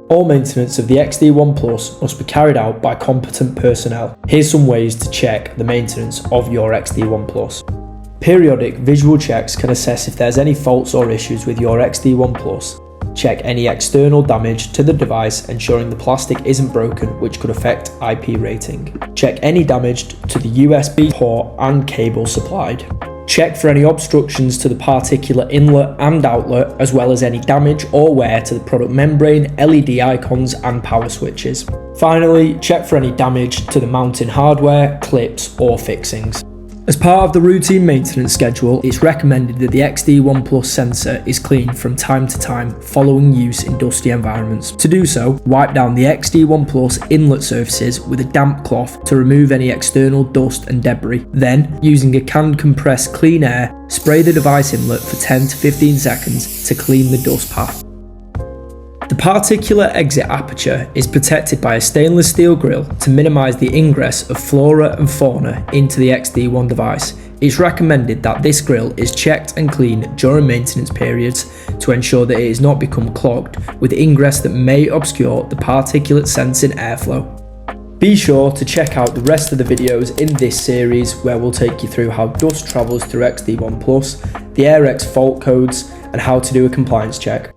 All maintenance of the XD1 Plus must be carried out by competent personnel. Here's some ways to check the maintenance of your XD1 Plus. Periodic visual checks can assess if there's any faults or issues with your XD1 Plus. Check any external damage to the device, ensuring the plastic isn't broken, which could affect IP rating. Check any damage to the USB port and cable supplied. Check for any obstructions to the particulate inlet and outlet, as well as any damage or wear to the product membrane, LED icons and power switches. Finally, check for any damage to the mounting hardware, clips or fixings. As part of the routine maintenance schedule, it's recommended that the XD1 Plus sensor is cleaned from time to time following use in dusty environments. To do so, wipe down the XD1 Plus inlet surfaces with a damp cloth to remove any external dust and debris. Then, using a canned compressed clean air, spray the device inlet for 10 to 15 seconds to clean the dust path. The particulate exit aperture is protected by a stainless steel grille to minimise the ingress of flora and fauna into the XD1 device. It's recommended that this grille is checked and cleaned during maintenance periods to ensure that it has not become clogged with ingress that may obscure the particulate sensing airflow. Be sure to check out the rest of the videos in this series where we'll take you through how dust travels through XD1 Plus, the AirX fault codes and how to do a compliance check.